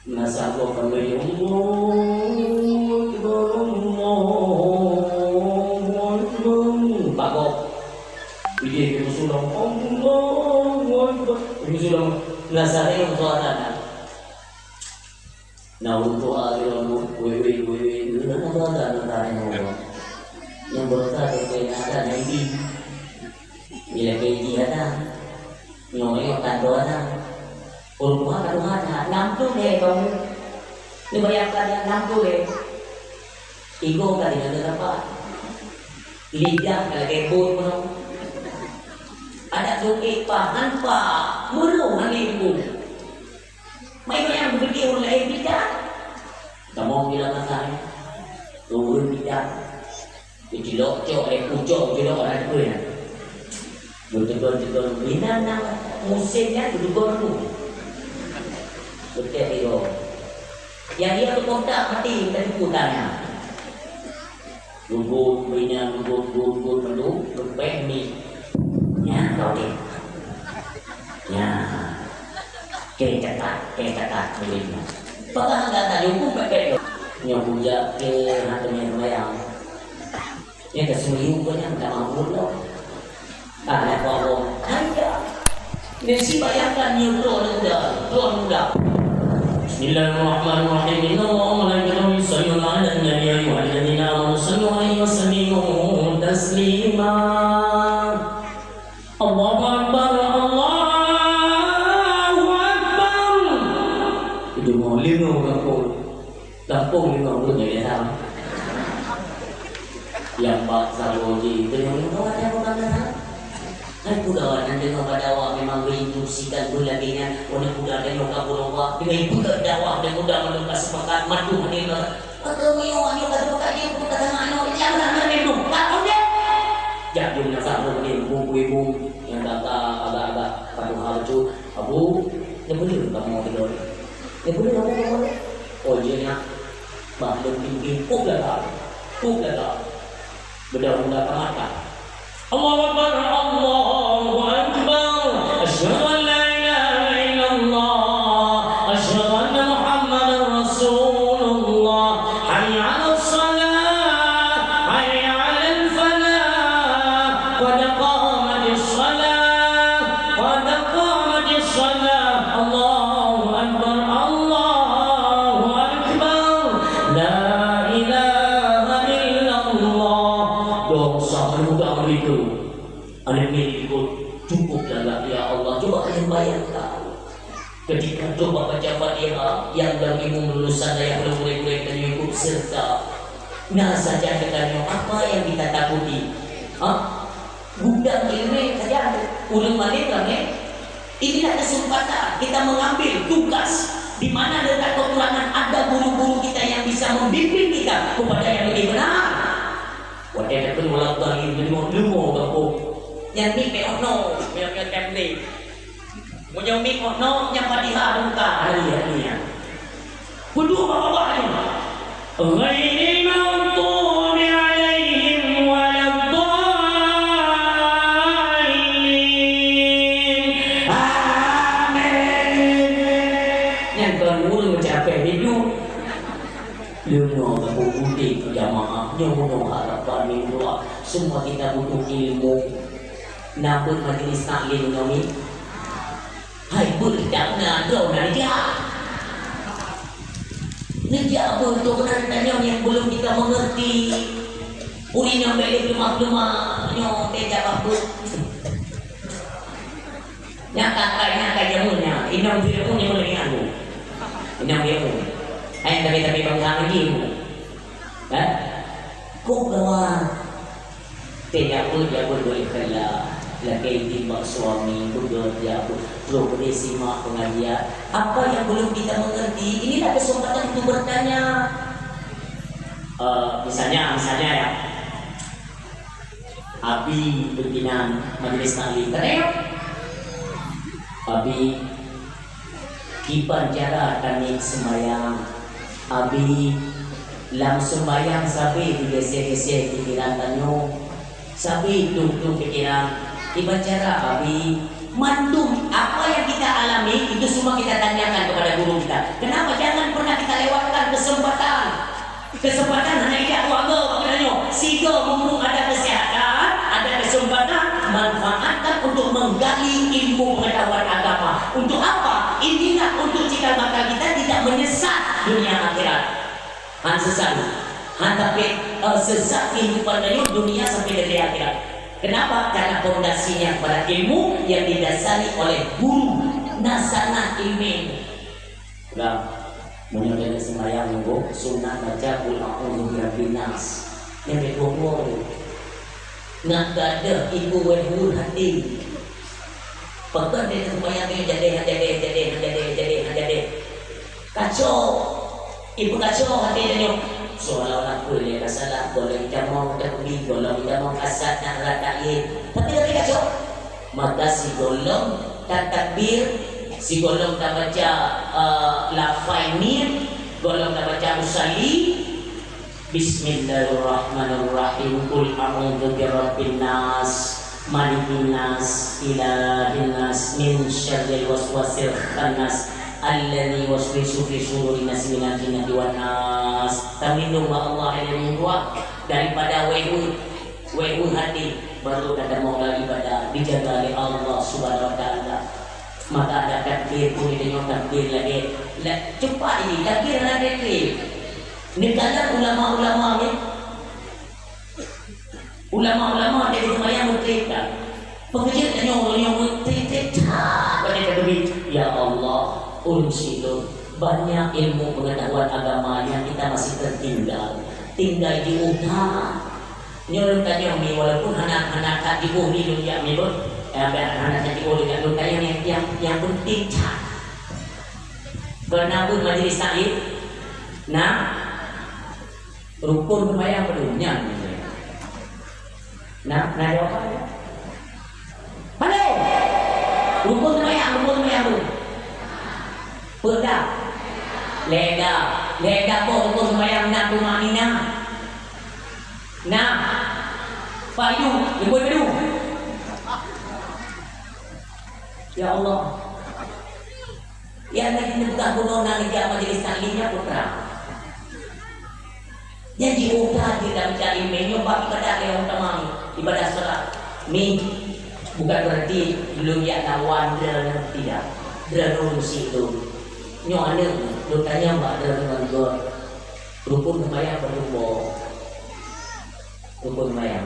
Nasabukan beli Allah bagok ide musulang Allah musulang nasari suara na untuk akhirnya wewe ada yang berkata kayak ada nanti bila kayak dia ada nyonya kandoana rumah kaduhana 60 kamu dibayangkan yang 60 igo ka din apa lidah ka kebot mo ada suki pa hanpa mulu hanibu may yang begitu oleh lidah kamu bilang katanya turun lidah dijilok cok kucok jilok orang itu ya betul-betul binatang musimnya dulu betul itu yang dia tuh kontak mati dari putanya lubuk minyak lubuk melu lupeh mi ya kau deh ya kecatat belinya pernah nggak tadi hukum pakai nyobuja ke hatinya bayang yang kesulitan punya nggak mampu loh ada apa hanya nasi bayangkan nyuruh udah Bismillahirrahmanirrahim. Inna Allaha wa malaikatahu yusholluna 'alan nabi ya ayyuhalladzina amanu shallu 'alaihi wa sallimu taslima. Allahu akbar Allahu akbar. Itu mau lima kampung lima belum jadi tahu. Yang Pak Saroji itu yang ada bukan kan budawan nanti kepada awak memang berinstruksikan berlabinya oleh budak dan loka budawa dengan budak dakwah dan budak meluka sepakat madu hadirlah atau mewahnya kata dia bukan kata mana jangan minum tak boleh jadi nasa ini ibu yang kata agak-agak padu harju abu yang boleh kamu mau tidur yang boleh kamu oh dia bahkan pimpin puklah budak-budak mata Allahu Akbar Allahu Akbar asyhadu an la ilaha illallah asyhadu anna Muhammadar Rasulullah hayya 'alas shalah hayya 'alal falah qad qamatis shalah Allahu Akbar la ilaha illallah dosa mudah itu anak ini cukup dalam ya Allah coba kalian bayangkan ketika coba baca Fatihah yang lagi lulusan yang belum mulai ikut serta nah saja katanya apa yang kita takuti budak ini saja ulang balik inilah kesempatan kita mengambil tugas di mana dekat kekurangan ada guru-guru kita yang bisa membimbing kita kepada yang lebih benar. Wadah pun ulang tahun ini lumo kampung. Yang ni peono, yang template. Punya mik ono yang Fatihah buka hari ya. Kudu bawa ni. Ghairil maghdubi alaihim waladdallin. Amin. Yang bermula mencapai hidup. Lumo kampung putih jamaah nyono harapan doa. Semua kita butuh ilmu. Namun majelis taklim kami hai berdakna doa najah betul benar-benarnya yang belum kita mengerti uri yang balik lemah-lemah nyo tidak apa nyata jamunya inam dia punya melihat inam dia pun ayat tapi bangsa lagi kok kawan tidak boleh kalah lagi timbang suami bekerja boleh simak pengajian apa yang belum kita mengerti inilah kesempatan untuk bertanya misalnya ya Abi pimpinan majelis taklim Abi kipan cara kami sembahyang Abi langsung sembahyang sapi digeser-geser pikiran tanyo sapi tung pikiran dibacara Abi mandum apa yang kita alami itu semua kita tanyakan kepada guru kita kenapa jangan Kesempatan hanya tidak keluarga maknanya. Sehingga mumpung ada kesehatan, ada kesempatan, manfaatkan untuk menggali ilmu pengetahuan agama. Untuk apa? Inilah untuk cikal bakal kita tidak menyesat dunia akhirat. Sesat. Tapi sesat kehidupan dunia sampai dari akhirat. Kenapa? Karena fondasinya pada ilmu yang didasari oleh guru nasana ilmu. Udah menyodari sembahyang minggu sunnah baca qul a'udzu birabbin nas. Yang kedua nak ada ibu wehul hati. Pekan dia sembahyang ni jadi kacau. Ibu kacau hati dia. Seolah-olah boleh salah, boleh jamau takbir, boleh jamau kasat nak rakaat. Tapi kacau. Maka si golong takbir, si golong tak baca lafainir, golong tak baca usalli. Bismillahirrahmanirrahim. Qul a'udzu birabbin nas, malikin nas, ilahin nas, min syarril waswasil khannas. Alladzi waswisu fi sudurin nas minal jinnati wan nas. Taminnu wa Allah ilmu dua daripada wehu hati baru kata moga ibadah dijaga oleh Allah Subhanahu wa taala. Maka ada takbir pun ditengok takbir lagi. Cepat ini takbir lagi. Negara ulama-ulama ni ulama-ulama dari sembahyang bercerita. Pengajian tanya orang yang bercerita pada takbir. Ya Allah, unsilu banyak ilmu pengetahuan agama yang kita masih tertinggal di utara. Nyuruh tanya mi walaupun anak-anak tak diburi dunia mi pun anak tak diburi dunia tanya yang penting cak. Karena pun majlis taklim nah rukun sembahyang penuhnya. Nah jawab apa? Mana? Rukun sembahyang tu. Perda, leda pun rukun sembahyang nak tumanina. Nah, payu, ibu. Ya Allah. Yang lagi bukan bunuh nang dia majlis taklimnya putra. Yang diubah di dalam cari menu bagi pada yang utama ibadah salat. Ni bukan berarti belum ya lawan tidak. Drarus itu. Nyo ada lu tanya mbak ada dengan gor rukun sembahyang berdua rukun sembahyang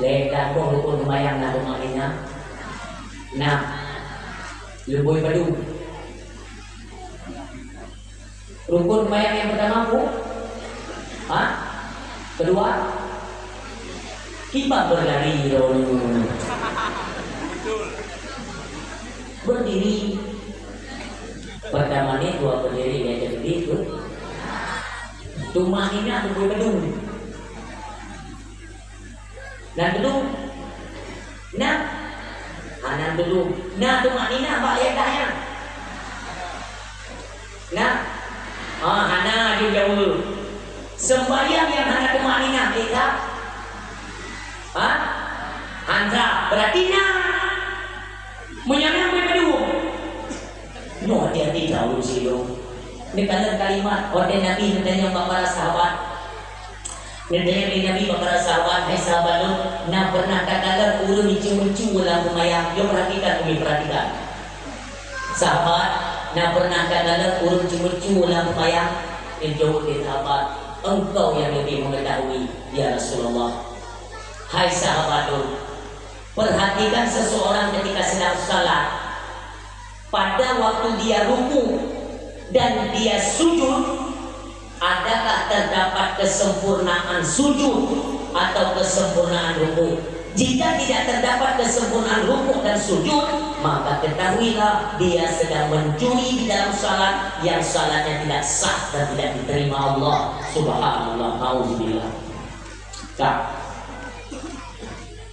ledak rukun sembahyang nak rumah ini nah lebih padu rukun sembahyang yang pertama bu kedua kita berlari berdiri pertama ni dua berdiri dia jadi itu rumah ini aku gedung dan gedung anak gedung rumah ini apa ya tanya anak juga dulu sembahyang yang anak rumah ini kita Anda berarti menyamai no hati-hati jauh sih lo. Ini kalimat order Nabi hendaknya para sahabat. Hendaknya Nabi para sahabat, hai sahabat lo, nak pernah katakan urun mencu dalam sembahyang. Yo perhatikan. Sahabat, nak pernah katakan urun mencu dalam sembahyang. Jauh di sahabat, engkau yang lebih mengetahui ya Rasulullah. Hai sahabat lo, perhatikan seseorang ketika sedang salat. Pada waktu dia ruku dan dia sujud, adakah terdapat kesempurnaan sujud atau kesempurnaan ruku? Jika tidak terdapat kesempurnaan ruku dan sujud, maka ketahuilah dia sedang mencuri di dalam salat yang salatnya tidak sah dan tidak diterima Allah Subhanallah. Auzubillah.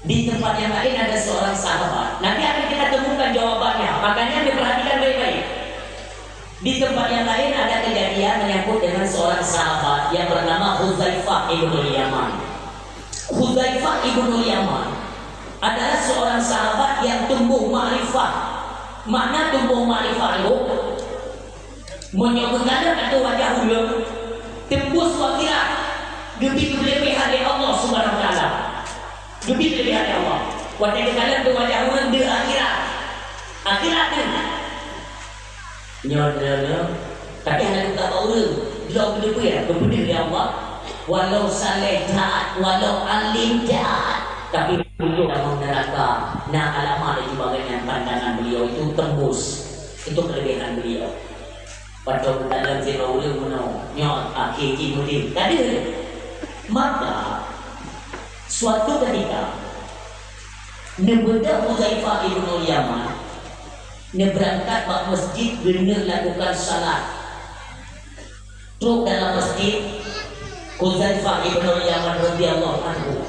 Di tempat yang lain ada seorang sahabat. Nanti akan kita temukan jawabannya. Makanya diperhatikan baik-baik. Di tempat yang lain ada kejadian menyangkut dengan seorang sahabat yang bernama Hudzaifah ibnul Yaman. Hudzaifah ibnul Yaman adalah seorang sahabat yang tumbuh ma'rifah. Makna tumbuh ma'rifah itu Menyokongkan kata wajah ulang tembus wakira lebih kelebihan dari Allah Subhanahu Wa Taala, lebih kelebihan dari Allah. Wajah kalian tu wajah ulang di akhirat tu. Nyodanya, tapi hanya kita tahu dia boleh ya, berbudi dari Allah. Walau saleh taat, walau alim taat, tapi beliau dalam neraka. Nah alamat dari bagian pandangan beliau itu tembus. Itu kelebihan beliau. Pada dalam zero ulil menau nyot akhir kimudim. Tadi maka suatu ketika nebeda Huzaifah ibnu Yaman berangkat ke masjid benar lakukan salat. Truk dalam masjid Huzaifah ibnu Yaman radhiyallahu anhu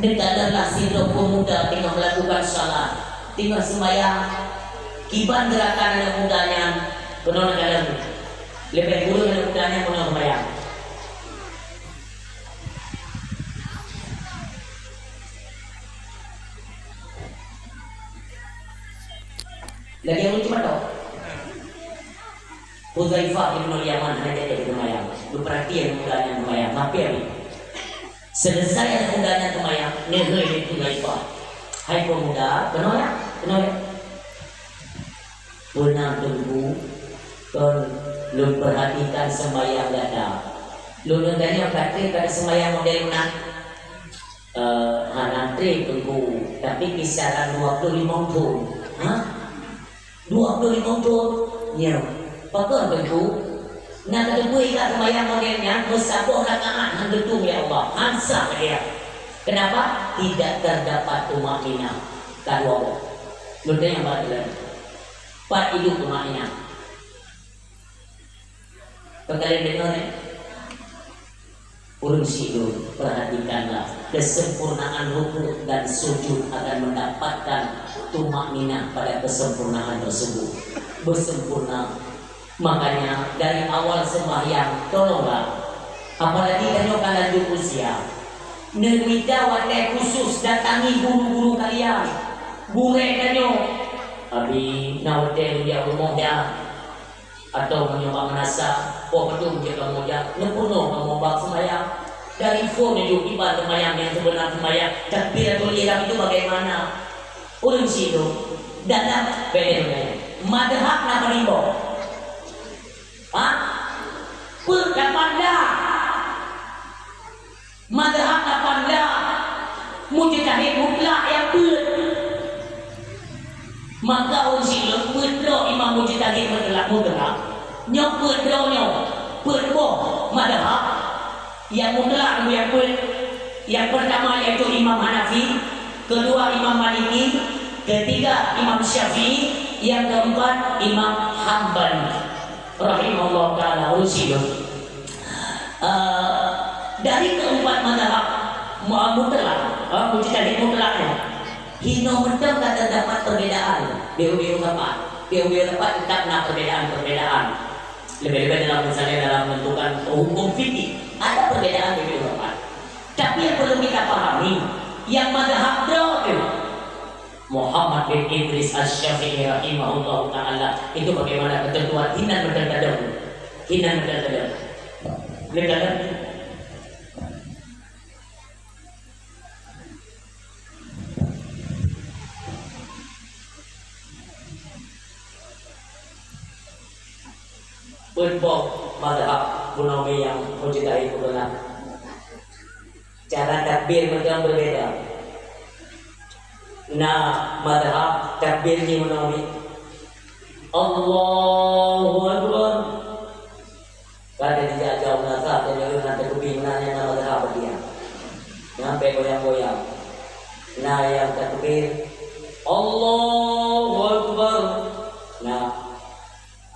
negaralah sidro pemuda tengah melakukan salat, tengah sembahyang, kiban gerakan anak mudanya benar dalam lebih dulu anak mudanya benar sembahyang. Lagi yang lucu mana? Huzaifah ibnu Yaman hanya jadi sembahyang. Lu perhatian mudanya sembahyang. Tapi apa? Selesai anak mudanya sembahyang, nehoi Huzaifah. Hai pemuda, kenapa? Kenapa? Pernah tunggu, kon lu perhatikan sembahyang dada. Lu dengarnya kata pada sembahyang model mana? Antri tunggu, tapi kisaran 25 tahun. Hah? 25 tahun, ya. Pakai tentu. Nak tunggu ikat sembahyang modelnya, bersabuk rakaat hantu ya Allah, hansa dia. Kenapa? Tidak terdapat tumaknina. Kadua. Ludah yang batilan. Pat hidup tumaknina. Kalian dengar ni? Urung sidur, perhatikanlah kesempurnaan rukuk dan sujud akan mendapatkan tumaknina pada kesempurnaan tersebut. Bersempurna. Makanya dari awal sembahyang tolonglah, apalagi kalau lanjut usia, negara wadah khusus datangi guru-guru kalian, gure kanyo, abi nawadah dia umum dia, atau menyoba menasa, betul dia kamu dia, nepuno kamu bak sembahyang. Dari phone itu ibarat sembahyang yang sebenar sembahyang, takbiratul ihram itu bagaimana? Ulun situ, dalam beda-beda. Madhab nama rimbo. Perdapanda madhab dapanda mujtahid mutlak yang maka usil pedro imam mujtahid mutlak nyok pedro nyok pedro madhab yang mutlak yang pertama yaitu Imam Hanafi, kedua Imam Maliki, ketiga Imam Syafi'i, yang keempat Imam Hambali rahimahullah ta'ala usilu. Dari keempat mazhab mutlak, mujtahid mutlaknya hino mendem kata dapat perbedaan. Biu-biu dapat tetap nak perbedaan. Lebih-lebih dalam misalnya dalam menentukan hukum fikih ada perbedaan biu dapat. Tapi yang perlu kita pahami, yang mazhab Muhammad bin Idris Asy-Syafi'i rahimahullah ta'ala itu bagaimana ketentuan hinan berdadam. Berdadam. Berbok mazhab Bunawi yang mujtahid mutlak. Cara takbir mereka berbeda. Nah, madhab takbir ni menawi Allahu Akbar. Kada dijajau nasa dan yang nanti kebingungan yang madhab dia. Sampai goyang-goyang. Nah, yang takbir Allahu Akbar.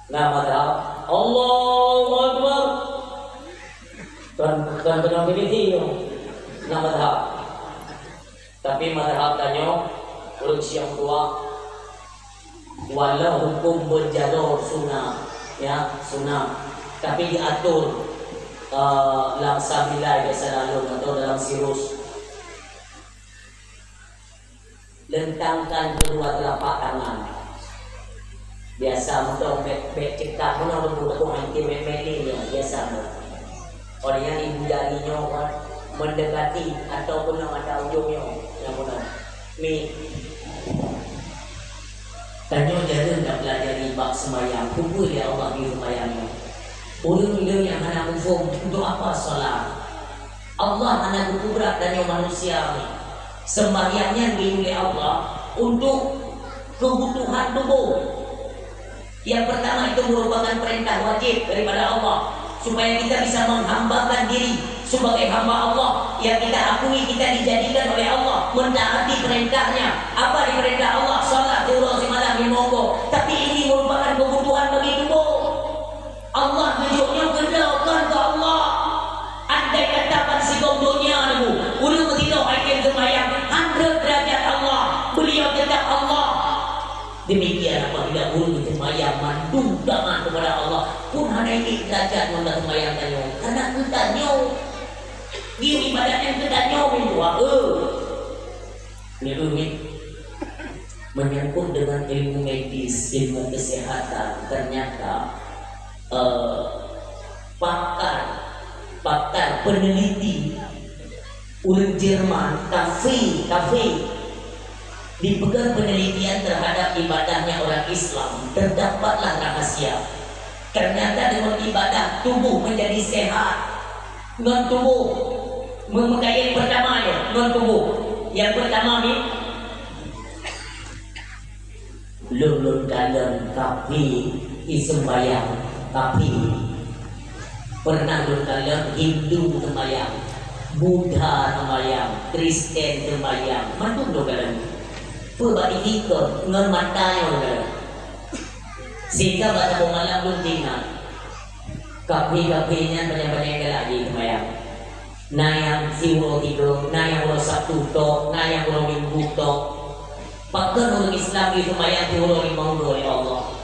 Nah madhab Allahu Akbar. Kan benar begitu. Nah madhab. Tapi madhab tanyo urut siang tua walau hukum berjalur sunnah, ya sunnah, tapi diatur dalam sabilai biasa lalu atau dalam sirus. Lentangkan kedua telapak tangan, biasa untuk cekak mana untuk anti memeli biasa orang yang ibu jarinya mendekati ataupun yang ada ujungnya yang mana ni tanya jangan nak belajar bab sembahyang kumpul ya Allah di sembahyangnya orang-orang yang hendak mufum untuk apa solat Allah hendak berkubrak dan yang manusia ni sembahyangnya oleh Allah untuk kebutuhan tubuh. Yang pertama itu merupakan perintah wajib daripada Allah supaya kita bisa menghambakan diri sebagai hamba Allah yang kita akui kita dijadikan oleh Allah mentaati perintahnya. Apa di perintah Allah? Salat zuhur malam monggo. Tapi ini merupakan kebutuhan bagi tubuh. Allah tunjuknya kenalkan ke Allah. Andai katakan si dunia niku, ulun mesti tahu aikin sembahyang 100 derajat Allah. Beliau tetap Allah. Demikian apabila guru sembahyang mandung tangan kepada Allah pun hanya ini derajat mendak sembahyang tanyo karena kita nyo di ibadat yang kita nyo ini menyangkut dengan ilmu medis, ilmu kesehatan. Ternyata pakar peneliti ulun Jerman kafe dipegang penelitian terhadap ibadahnya orang Islam, terdapatlah rahasia. Ternyata dengan ibadah tubuh menjadi sehat. Non tubuh memegang yang pertama ya, non tubuh. Yang pertama ni lulun dalam kapi sembahyang, kapi pernah lulun dalam Hindu sembahyang, Buddha sembahyang, Kristen sembahyang, mandung do dalam berbagi kita dengan mata yang ada sehingga pada malam belum tinggal kapi-kapinya banyak-banyak lagi sembahyang nayang siwuro tiga nayang ulo Sabtu tok nayang ulo Minggu tok bahkan orang Islam itu sembahyang siwuro limang oleh Allah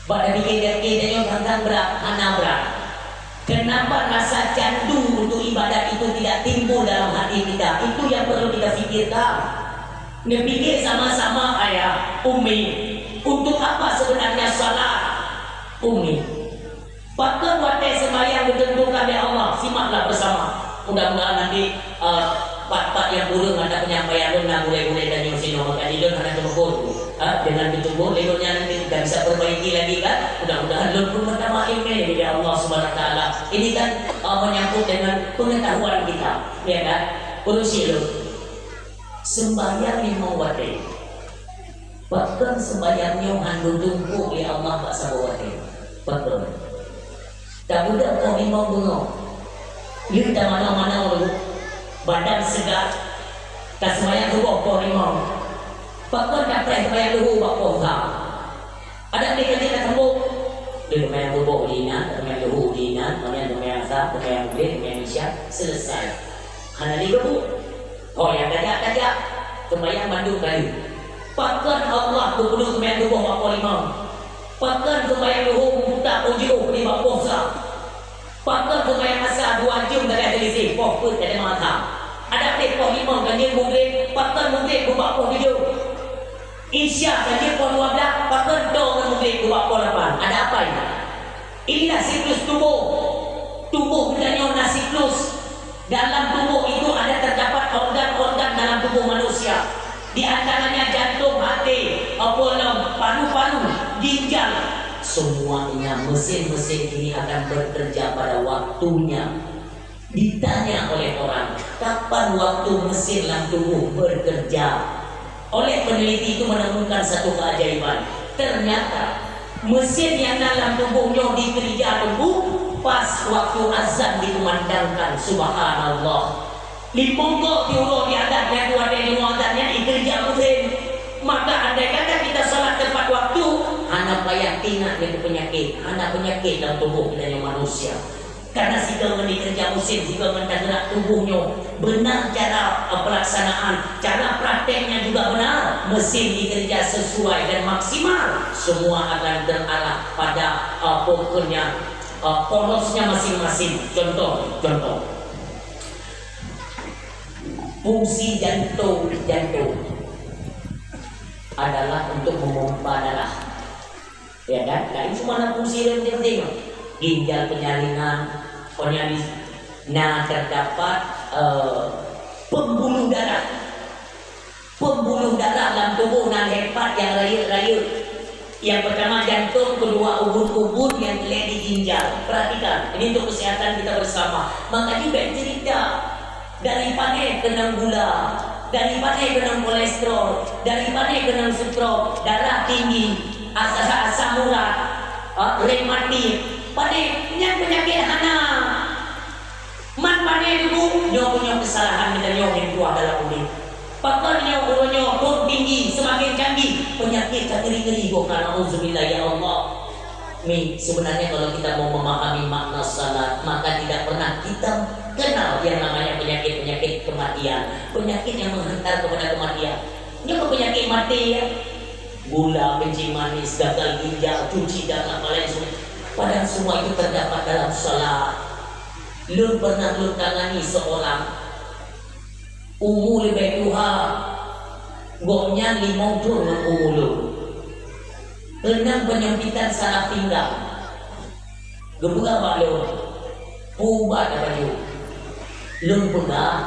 pada bikin-bikin yang tentang berat hana berat. Kenapa rasa candu untuk ibadat itu tidak timbul dalam hati kita? Itu yang perlu kita fikirkan. Nepikir sama-sama ayah Umi, untuk apa sebenarnya salat Umi? Bahkan waktu sembahyang ditentukan oleh Allah. Simaklah bersama. Mudah-mudahan nanti part-part yang burung ada penyampaian dan boleh-boleh dan yang sini maka dia ada telepon dengan ditunggu levelnya nanti kita bisa perbaiki lagi kan. Mudah-mudahan lu pun pertama ini dari Allah Subhanahu Wa Taala. Ini kan menyangkut dengan pengetahuan kita, ya kan? Urusi lu sembahyang 5 waktu. Bahkan sembahyangnya handul tunggu oleh Allah tak sabar waktu. Betul. Tak budak kau 5 bunga. Dia tak mana-mana dulu. Badan segar. Tak sembahyang tu kau 5. Bahkan tak pernah sembahyang dulu kau tak. Ada dia tak sembuh. Dia sembahyang dulu dina, sembahyang dulu dina, sembahyang sah, sembahyang boleh, sembahyang isyak selesai. Hanya dia bu. Oh yang kajak sembahyang bandung kali. Bahkan Allah berpenuh sembahyang tubuh bakal 5. Bahkan sembahyang luhur buta ujuh 5 puasa. Bahkan sembahyang asar 2 jam tak ada selisih. Pokok tak ada mata. Ada pun 5 ganjil mungkin. Bahkan mungkin buat 7. Isya ganjil 12. Bahkan dong mungkin buat 8. Ada apa ini? Inilah siklus tubuh. Tubuh kita nasi siklus. Dalam tubuh itu ada terdapat organ-organ dalam tubuh manusia. Di antaranya jantung, hati, apolong, paru-paru, ginjal. Semuanya mesin-mesin ini akan bekerja pada waktunya. Ditanya oleh orang, kapan waktu mesin dalam tubuh bekerja? Oleh peneliti itu menemukan satu keajaiban. Ternyata mesin yang dalam tubuhnya dikerja tubuh pas waktu azan dikumandangkan. Subhanallah. Limpungko diulo di adatnya dua dari muatannya ikerja mesin. Maka andai kata kita salat tepat waktu, anak bayang tina dari penyakit, anak penyakit dalam tubuh kita yang manusia. Karena jika kerja mesin, jika gerak tubuhnya benar cara pelaksanaan, cara prakteknya juga benar, mesin dikerja sesuai dan maksimal, semua akan terarah pada pokoknya porosnya masing-masing. Contoh fungsi jantung adalah untuk memompa darah. Ya kan? Nah ini semua nak fungsi yang penting. Ginjal penyaringan, penyaring. Nah terdapat pembuluh darah. Pembuluh darah dalam tubuh nan hebat yang rayut-rayut. Yang pertama jantung, kedua ubun-ubun, yang ketiga di ginjal. Perhatikan, ini untuk kesehatan kita bersama. Makanya baik cerita daripada kena gula, daripada kena kolesterol, daripada kena stroke, darah tinggi, asam urat, rematik, pada penyakit hana. Man pada dulu nyo punya kesalahan dan nyo yang keluar dalam kulit. Pakarnya urunnya pun tinggi, semakin canggih, penyakit ngeri-ngeri. Bukan auzubillah ya Allah. Sebenarnya kalau kita mau memahami makna salat, maka tidak pernah kita kenal yang namanya penyakit-penyakit kematian, penyakit yang menghantar kepada kematian. Ini penyakit mati ya, gula, kencing manis, gagal ginjal, cuci darah, lain semua. Padahal semua itu terdapat dalam salat. Lu pernah lu tangani seorang umur lebih tua, goknya 50 umur. Renang penyempitan salah pinggang. Gebuka pak lu, pubat apa lu? Lu pernah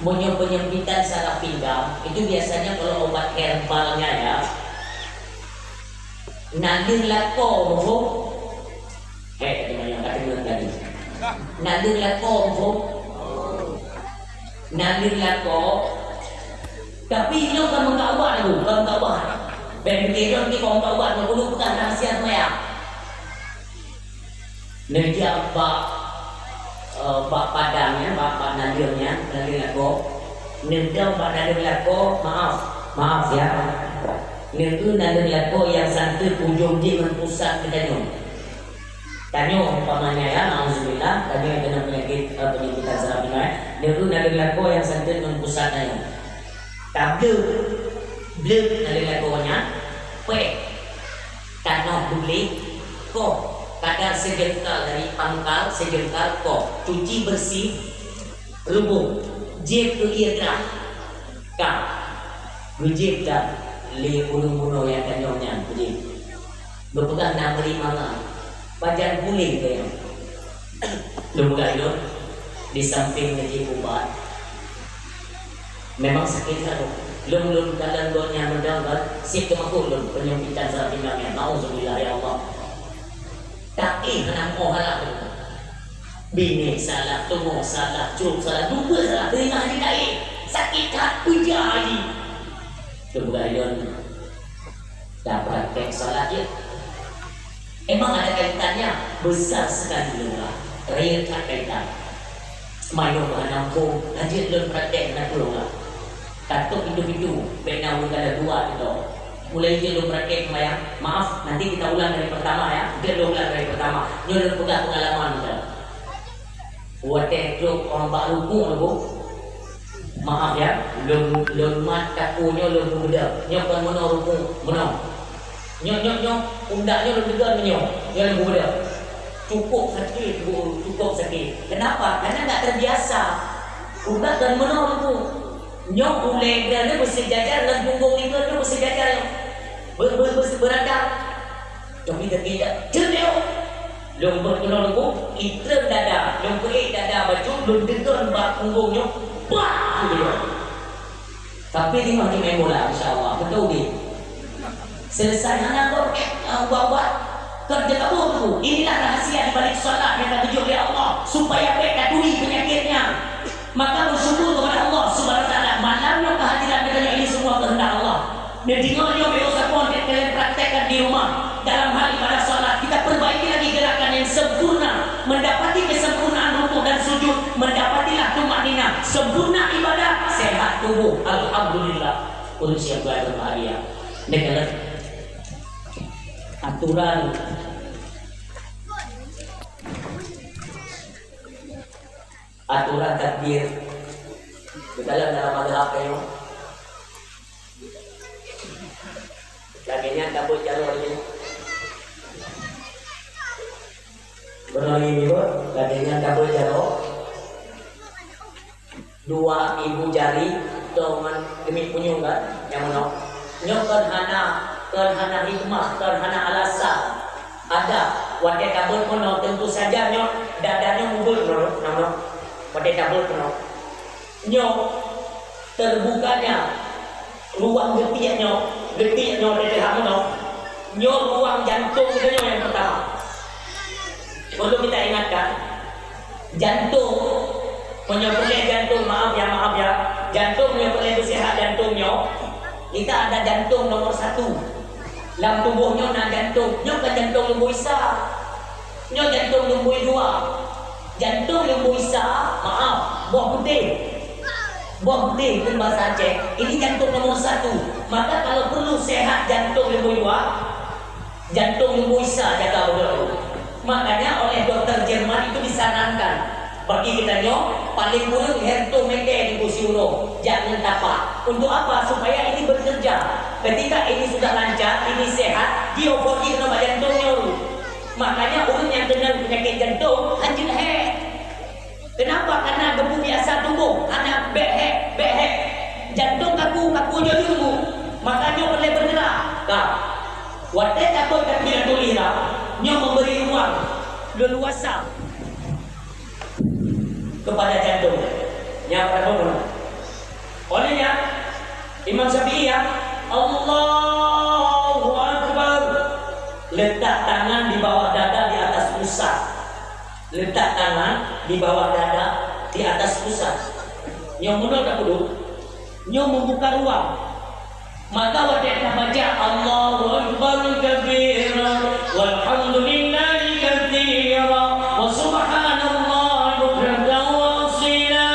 penyempitan salah pinggang. Itu biasanya kalau obat herbalnya ya. Nadir lako, bro. Yang kata tadi. Nadir lako, bro. Nadir lako. Tapi lu kan mengawal lu, kan mengawal. Begitu nanti kau tahu buat dulu bukan rahasia maya. Nerja bak padangnya, bak nadirnya, nadir lako. Nerja bak nadir lako, maaf ya. Nerja nadir lako yang satu ujung di pusat kita nyom. Tanyo umpamanya ya, alhamdulillah, tanyo yang kena penyempitan saraf pinggang. Nerja nadir lako yang satu pusat tanyo. Tapi blek nadir lakonya. Tanah beli kok kadar sejengkal dari pangkal sejengkal kok cuci bersih rubung jep ke iadra kak gujep dah le bunuh yang kanyongnya gujep berpegang nak beri mana pajan kuling ke yang lembaga itu di samping ngejip ubat memang sakit kan lum dalam doanya mendapat si kemakul penyempitan saraf pinggangnya. Nauzubillah ya Allah. Tapi hendak halak bini salah, tunggu salah, curug salah, dua salah, terima haji kain sakit hati jadi. Kemudian dapat praktek salat ya. Emang ada kaitannya besar sekali lah. Real kaitan. Mayo bahanampu haji lum praktek nak pulang. Katuk itu bena ada dua itu. Mulai dia lu praktek bayang. Maaf, nanti kita ulang dari pertama ya. Kita ulang dari pertama. Ini udah pegang pengalaman kita. Wate truk orang bak rukung lu. Maaf ya, lu mat kakunya lu beda. Nyok mono rukung, mono. Nyok undaknya lu beda nyok. Yang beda. Cukup sakit, cukup sakit. Kenapa? Karena enggak terbiasa. Undak dan mono rukung. Nyok boleh kerana bersejajar dan punggung itu tu bersejajar beradab. Tapi tidak cerdik. Lompat kena lumpur, kita dada, lompat dada baju, lompat bak punggungnya, bah dia. Tapi dia masih main bola, insyaAllah, betul dia. Selesai anak kau buat kerja kamu tu. Inilah rahasia di balik salat yang dituju oleh Allah supaya mereka tuli penyakitnya. Maka bersyukur kepada Allah Subhanahu wa taala malamnya kehadiran kita ini semua kehendak Allah. Dan dengarnya berusaha konten kalian praktekkan di rumah dalam hal ibadah salat. Kita perbaiki lagi gerakan yang sempurna, mendapati kesempurnaan rukuk dan sujud, mendapatilah tumanina, sempurna ibadah, sehat tubuh. Alhamdulillah. Untuk siapa yang berbahagia. Negara aturan takbir dalam mazhab kayo laginya kabut jalur ini benar ini bro laginya kabut jalur dua ibu jari dengan demi punyung kan yang menok nyokon hana hana hikmah, hana alasan. Ada wadah kabel kono tentu saja nyo dadanya mubul nono. Wadah kabel kono. Nyo terbukanya ruang getihnya dari kamu nyo ruang jantung itu yang pertama. Perlu kita ingatkan, jantung menyebabkan jantung, maaf ya, jantung menyebabkan sehat jantungnya. Kita ada jantung nomor 1 dalam tubuhnya, nah jantung, nyo kan jantung lembu isa, nyo jantung lembu 2, jantung lembu isa, maaf, buah putih itu bahasa Aceh. Ini jantung nomor 1. Maka kalau perlu sehat jantung lembu 2, jantung lembu isa jaga betul. Makanya oleh dokter Jerman itu disarankan bagi kita nyo paling buruk herto meke di kursi ulo, jangan tapak. Untuk apa? Supaya ini bekerja. Ketika ini sudah lancar, ini sehat, dia pergi ke nomor jantungnya. Makanya orang yang kena penyakit jantung hancur hek. Kenapa? Karena debu biasa tumbuh, hanya behek. Jantung kaku jadi dulu. Makanya boleh bergerak. Nah, wadah takut kaki tulira, nyo memberi ruang leluasa kepada jantung. Yang pertama, olehnya Imam Syafi'i ya, Allahu Akbar, letak tangan di bawah dada di atas pusat. Letak tangan di bawah dada di atas pusat. Yang mundur tak dulu, yang membuka ruang. Maka wadah baca Allahu Akbar kabira walhamdulillahi katsira wa subhanallah bukratan wa asila.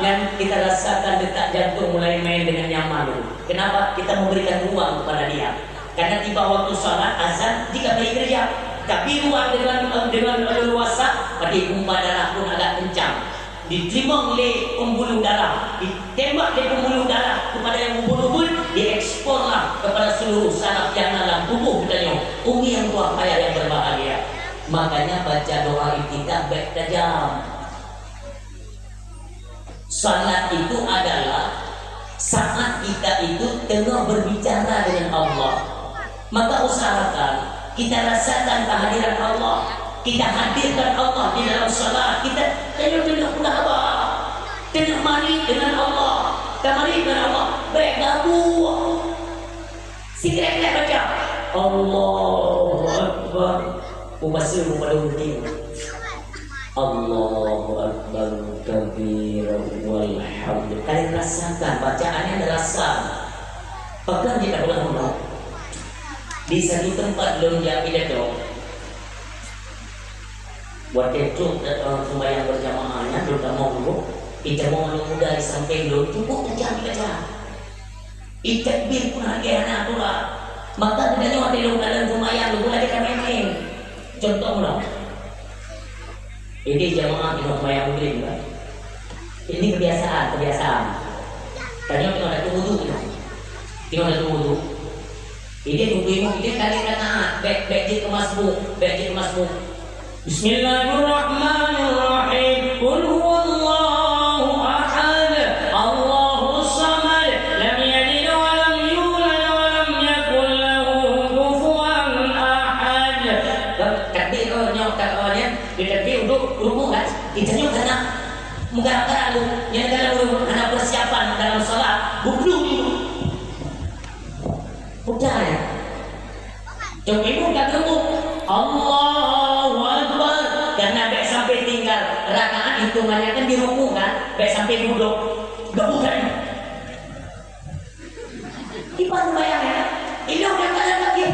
Dan kita rasakan detak jantung mulai main dengan nyaman. Kenapa? Kita memberikan ruang kepada dia. Karena tiba waktu salat azan jika pergi kerja, tapi ruang dengan leluasa, pada umpah darah pun agak kencang. Diterima oleh pembuluh darah, ditembak oleh pembuluh darah kepada yang membunuh pun dieksporlah kepada seluruh saraf yang dalam tubuh kita. Umi yang tua kaya yang berbahagia. Makanya baca doa iftitah baik tajam. Salat itu adalah saat kita itu tengah berbicara dengan Allah. Maka usahakan kita rasakan kehadiran Allah. Kita hadirkan Allah di dalam salat. Kita tengok pula apa? Tengok mari dengan Allah. Mari dengan Allah. Baik gabung. Sikit baca. Allahu Akbar. Umasa pada ulti. Allahu Akbar kabira walhamdulillah. Kalian rasakan bacaannya terasa. Bahkan kita ulang-ulang di satu tempat belum dia pidato. Buat itu sembahyang berjamaahnya terutama dulu kita mau menunggu sampai dulu cukup jam baca itakbir pun harga anak tu lah. Maka tidak ada di dalam sembahyang dulu aja kan main. Contoh lah ini jamaah di sembahyang maghrib kan. Ini kebiasaan. Tadi kita ada tunggu dulu. Ini tunggu ini kali kata baik kemasmu. Bismillahirrahmanirrahim. Qul huwallahu ahad, Allahus samad, lam yalid wa lam yulad wa lam yakul lahu kufuwan ahad. Takbir orangnya ditakbir untuk ruku kan? Ditanya karena menggerakkan yang dalam anak persiapan dalam salat, buklung dulu. Udah ya. Jom ibu tak tunggu. Allahu Akbar. Karena baik sampai tinggal rakaat hitungannya kan di ruku kan, baik sampai duduk gak bukan ipan bayangnya ini udah kalian lagi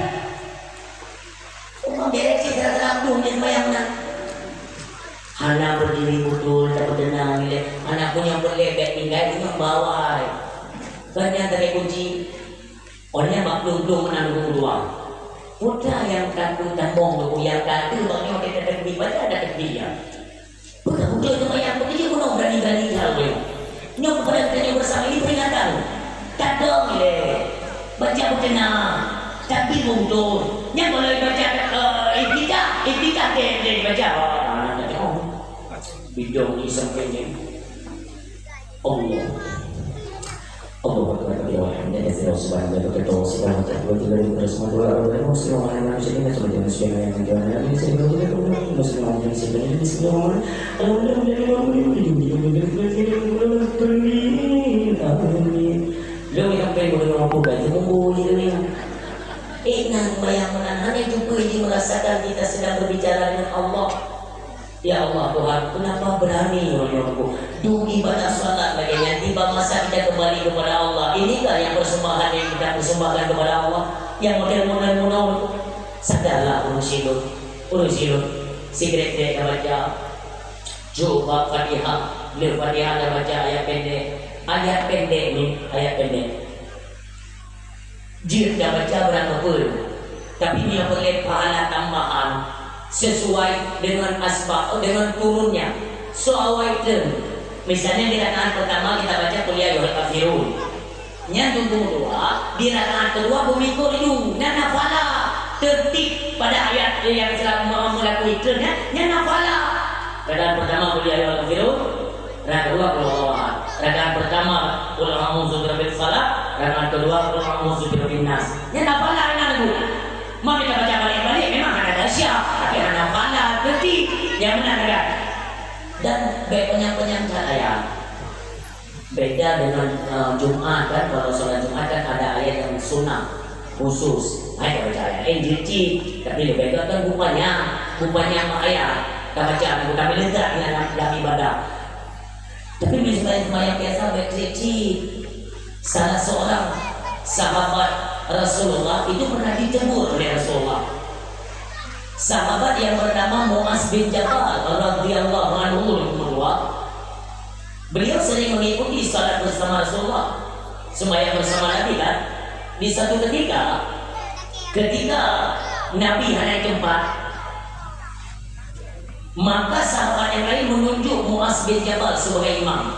direksi terlalu bayangnya anak berdiri betul tak tenang anak punya berlebek tinggal itu bawah banyak dari kunci orangnya maklum menanggung doang. Udah yang kaku tambong tu yang kaku banyak kita terkini baca ada terkini. Bukan itu yang begitu pun berani hal dia. Nyok kepada kita bersama ini peringatan. Kadang baca berkenaan tapi mundur. Yang boleh baca etika dia baca. Nanti bidang ini sampainya Allah. Allah Akbar kabira walhamdulillahi katsiran subhanallahi wa bihamdihi subhanallahi wa ta'ala terus madwa wa muslimu ala nabiyina sallallahu alaihi wa sallam ini sebenarnya muslimu ala nabiyina bismillah lo yang pengen mengumpulkan tunggu ini nang bayangkan hanya cukup ini merasakan kita sedang berbicara dengan Allah. Ya Allah Tuhan, kenapa berani menurutku dugi pada salat bagian tiba masa kita kembali kepada Allah. Inikah yang persembahan yang kita persembahkan kepada Allah, yang model-model sadarlah urus hidup secret dia baca coba Fatihah, beliau Fatihah dia baca ayat pendek ni ayat pendek dia baca berapa pun, tapi dia boleh pahala tambahan sesuai dengan asbab dengan turunnya. So awaitem misalnya di rakaat pertama kita baca qul ya ayyuhal kafirun, yang kedua di rakaat kedua memikul itu dan nafala tertib pada ayat yang telah melakukan itu nya nafala. Rakaat pertama qul ya ayyuhal kafirun, rakaat kedua qul huwallahu ahad. Rakaat pertama qul a'udzu birabbil falaq, rakaat kedua qul a'udzu birabbin nas. Nya nafala ana dulu. Mau kita baca balik-balik memang ada dahsyat, tapi ada nafala tertib yang benar kan. Dan penyam-penyam saya beda dengan Jumat kan. Kalau sholat Jumat kan ada ayat yang sunnah khusus. Ayat baca ayat Injil, tapi lebih baik kan rupanya ayat kita baca kami lezat dalam ibadah. Tapi misalnya biasa berkecil, salah seorang sahabat Rasulullah itu pernah ditegur oleh Rasulullah. Sahabat yang bernama Mu'az bin Jabal radhiyallahu anhu, beliau sering mengikuti salat bersama Rasulullah, sembahyang bersama Nabi kan. Di satu ketika Nabi hendak tempat, maka sahabat yang lain menunjuk Mu'az bin Jabal sebagai imam.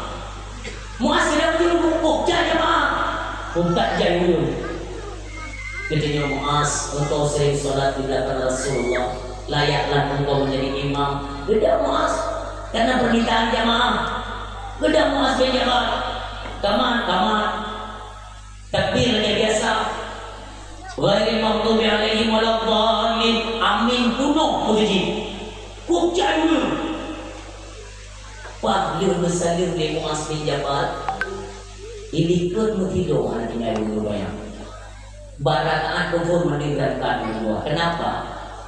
Mu'az bin Jabal menunjuk jamaah, buka dulu. Ketika Mu'az, engkau sering sholat di belakang Rasulullah, layaklah engkau menjadi imam. Beda Mu'az, karena permintaan jamaah. Beda Mu'az bin Jabal, kamar takbir yang biasa. Ghairil maghdubi alaihim waladdallin, amin penuh puji. Kucai dulu. Dia bersalin di Mu'az bin Jabal. Ini ikut mutido anak tinggal dulu bayang. Barakaat kufur meninggalkan dua. Kenapa?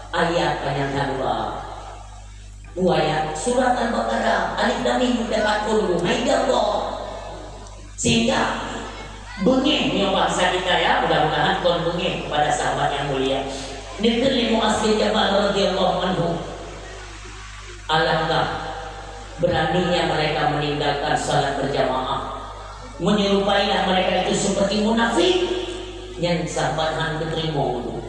Ayat yang kedua, ayat surat Al-Baqarah, alif lam mim taqul haidallah. Sehingga bengeng yang bahasa kita ya, mudah-mudahan kon bengeng kepada sahabat yang mulia. Dikir Mu'az bin Jabal radhiyallahu anhu. Alangkah beraninya mereka meninggalkan salat berjamaah. Menyerupailah mereka itu seperti munafik. Yang sahabat hendak terima dulu.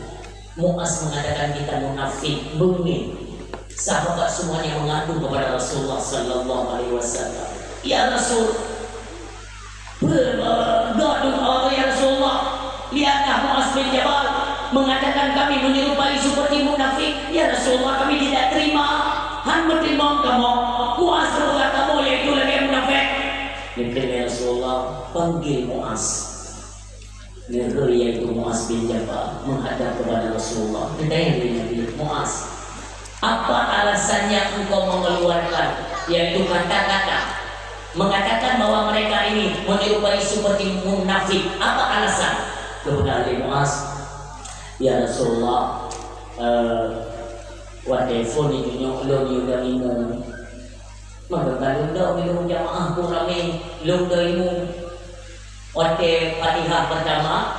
Mu'az mengatakan kita munafik, bengeng. Sahabat semuanya mengadu kepada Rasulullah sallallahu alaihi wasallam. Ya Rasul, berdoa ya Rasulullah. Lihatlah Mu'az bin Jabal mengatakan kami menyerupai seperti munafik. Ya Rasulullah, kami tidak terima. Han terima kamu. Mu'az berkata kamu yaitu lagi munafik. Ya Rasulullah, panggil Mu'az. Yaitu Mu'az bin Jabal menghadap kepada Rasulullah. Kita yang Nabi Mu'az, apa alasannya engkau mengeluarkan yaitu kata-kata mengatakan bahwa mereka ini menyerupai seperti munafik? Apa alasan? Kepada Mu'az, ya Rasulullah, wa telefon itu nyok udah minum. Maka kalau minum jamaah kurang lo minum. Waktu Fatihah pertama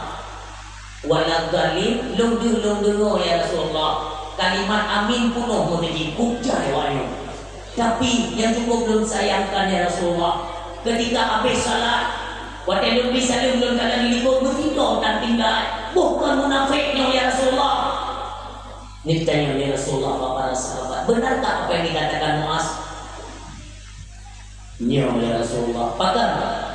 wala galim long dengo ya Rasulullah, kalimat amin penuh menjadi hujah ya. Tapi yang cukup belum sayangkan ya Rasulullah, ketika habis salat waktu belum bisa belum kadang diliput bertidur dan tinggal bukan munafiknya ya Rasulullah. Ini tanya ya Rasulullah para sahabat, benarkah apa yang dikatakan Mu'az? Ya Rasulullah, pakar.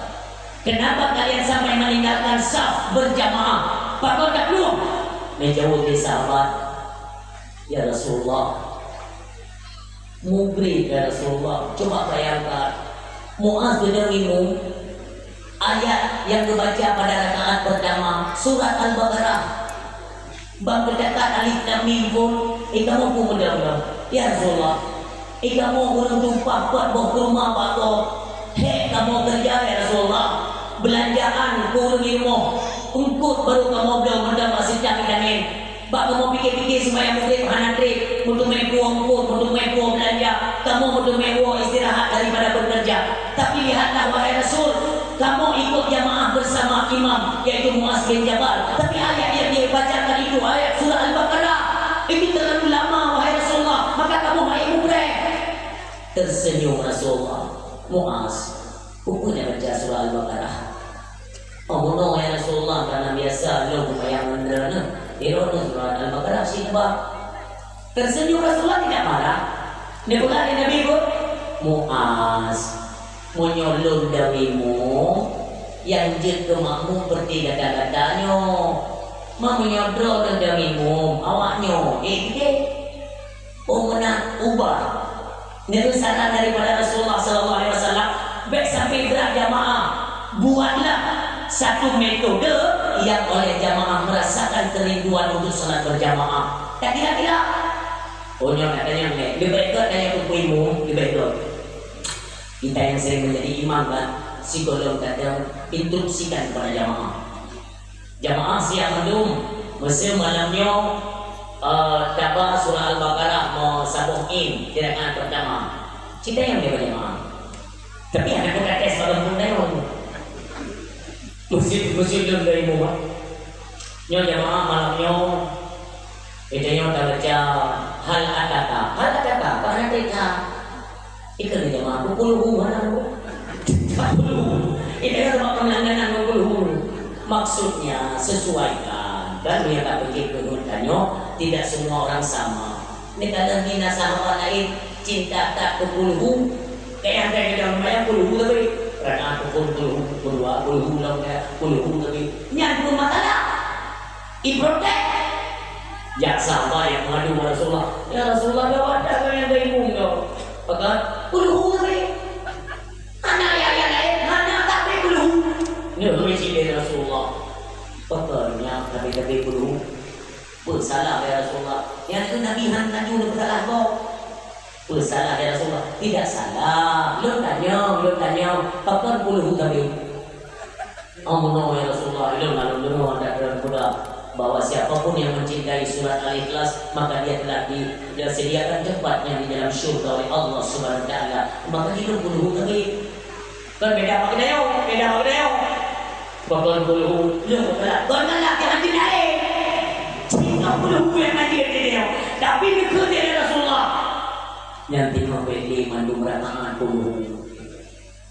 Kenapa kalian sampai meninggalkan saf berjamaah? Pakar tak belum? Menjawab di sahabat, ya Rasulullah, mubri ya Rasulullah. Coba bayangkan, Mu'az sudah minum, ayat yang dibaca pada rakaat pertama surat Al-Baqarah. Bang berdekat alif lam mim pun ikamu pun mudah-mudah. Ya Rasulullah, ikamu urang tumpah buat boh rumah bako. Hei kamu kerja ya Rasulullah. Belanjaan kurang ilmu. Ungkut baru kamu belum mendam masih cangin. Bak kamu pikir-pikir supaya murid hanatrik untuk mepuang pun, untuk mepuang belanja. Kamu untuk mepuang istirahat daripada bekerja. Tapi lihatlah wahai Rasul, kamu ikut jamaah bersama imam yaitu Muaz bin Jabal. Tapi ayat yang dia bacakan itu ayat surah Al-Baqarah. Ini terlalu lama wahai Rasulullah. Maka kamu hai mubreh. Tersenyum Rasulullah. Muaz, bukunya baca surah Al-Baqarah. Oh no ya Rasulullah, karena biasa lo bayang menderana. Irona surah Al-Baqarah sibah. Tersenyum Rasulullah tidak marah. Dia pula Nabi pun Muaz, menyolong darimu yang jika makmum berarti kata-katanya mau menyodro darimu awaknya menang ubah ini saran daripada Rasulullah SAW. Baik sampai berat jamaah, buatlah satu metode yang oleh jamaah merasakan kerinduan untuk salat berjamaah. Tak kira-kira nyonya katanya lebih baik tanya kuimu lebih baik. Kita yang sering menjadi imam kan, psikolog kadang instruksikan kepada jamaah. Jamaah siang mendung, mesti malamnya tabah surah Al-Baqarah mau sabuhin di rakaat pertama. Kita yang dia jamaah. Tapi anak kita tes pada pun dah. Mesti dulu dari rumah. Nyo jamaah malamnya, itu tak baca hal ataka, karena mereka. Ikan jamaah pukul mana lu? Ini kan tempat penanganan pukul. Maksudnya sesuaikan dan dia tak begitu kegunaannya. Tidak semua orang sama. Ini kadang hina sama orang lain cinta tak pukul. Kayak dalam bayang pukul tapi karena pukul dua lah kayak pukul tapi nyambung masalah. Iprotek. Ya sahabat yang mengadu Rasulullah. Ya Rasulullah dah ada yang dari mungkau. Pakat puluh hari anak yang lain anak tapi puluh ni berisi dari Rasulullah pakatnya tapi puluh bersalah ya Rasulullah yang itu Nabi hantar juga bersalah kok bersalah ya Rasulullah tidak salah lu tanya pakat puluh tapi no ya Rasulullah lu ada budak bahwa siapapun yang mencintai surat Al-Ikhlas maka dia telah disediakan tempatnya di dalam syurga oleh Allah Subhanahu wa taala. Maka hidup puluh tapi kan beda pakai dayau. Bakal puluh lu berat. Kan laki hati naik. Cinta puluh yang nanti dia. Tapi mikir dia Rasulullah. Nanti membeli mandu rakaat puluh.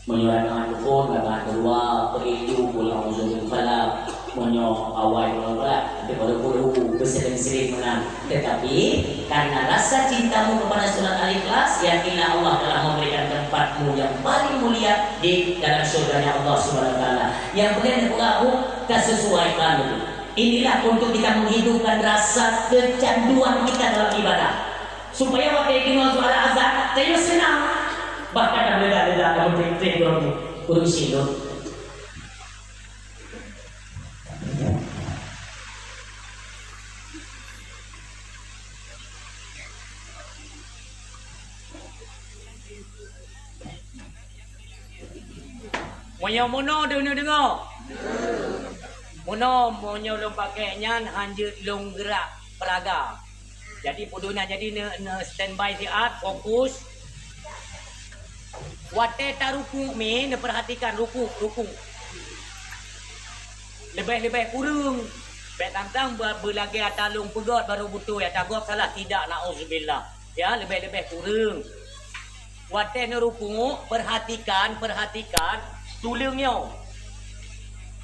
Menyuarakan pun rakaat kedua beritu pulang uzul falak. Monyo awal mula daripada puluh bersering-sering menang. Tetapi karena rasa cintamu kepada surat Al-Ikhlas, yakinlah Allah telah memberikan tempatmu yang paling mulia di dalam surganya Allah Subhanahu wa taala. Yang boleh dipengaruhi kesesuaikan itu. Inilah untuk kita menghidupkan rasa kecanduan kita dalam ibadah. Supaya waktu kita suara azan, saya senang. Bahkan ada kamu trik-trik urusin itu. Mono dengar. Mono long pakainya hanjut long gerak peraga. Jadi puduna jadi standby di art fokus. Wate taruku me perhatikan ruku. Lebih kurung. Tantang berlagi atalung pegot baru butuh ya tagop salah tidak nauzubillah. Ya lebih kurung. Wate ruku perhatikan tulungnya.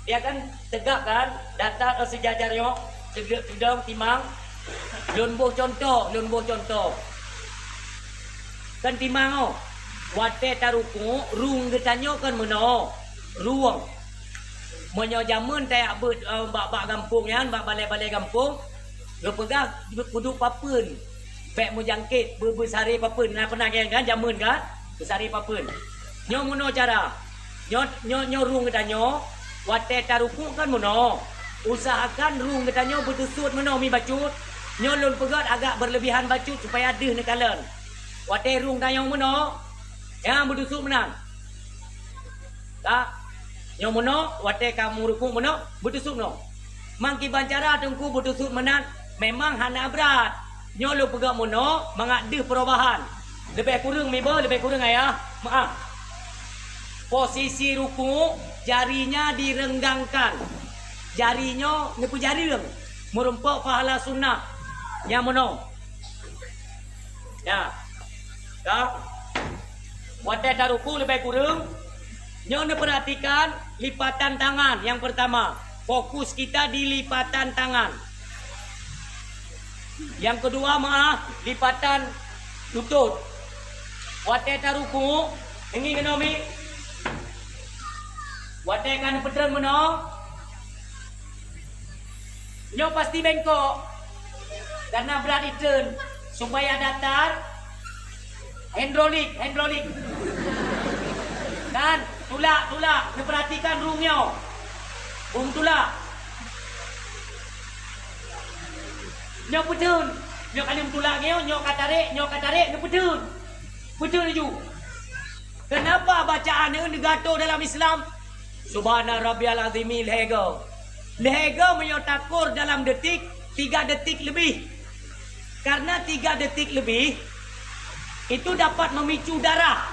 Ya kan tegak kan data sejajarnya sedang timang lunbuh contoh kan timang wate taruku rung getanyo kan meno ruang menyo jamun tayak bak kampung yan bak balai-balai kampung lu pegang kudu papen pek mu jangkit bersari papen pernah kan jamun kan bersari papen nyo mono cara Nyo rung kedanyo. Wate taruku kan mono. Usahakan rung kedanyo berdusut mono mi bacut. Nyo lun pegat agak berlebihan bacut supaya adeh nekalan. Wate rung danyo mono. Yang berdusut menang. Tak. Nyo mono wate kamu ruku mono berdusut mono. Mangki bancara tengku berdusut menang memang hana berat. Nyo lu pegat mono mengadeh perubahan. Lebih kurang miba, lebih kurang ayah. Maaf. Posisi ruku jarinya direnggangkan. Jarinya nepu jari lem. Merempak pahala sunnah. Yang mono. Ya. Tak. Wadah taruku lebih kurang. Nyo perhatikan lipatan tangan yang pertama. Fokus kita di lipatan tangan. Yang kedua maaf, lipatan lutut. Wadah taruku. Ini kena mi. Wadah kan pedran mono. Nyo pasti bengkok. Karena berat return. Supaya datar. Hydraulik. Dan tulak. Perhatikan rungnya. Rung tulak. Nyo pedun. Nyo kalim tulak nyo katarik, nyo pedun. Pedun ju. Kenapa bacaan ini digato dalam Islam? Subhana rabbiyal azimi lehega. Lehega menyotakur dalam detik 3 detik lebih. Karena 3 detik lebih itu dapat memicu darah.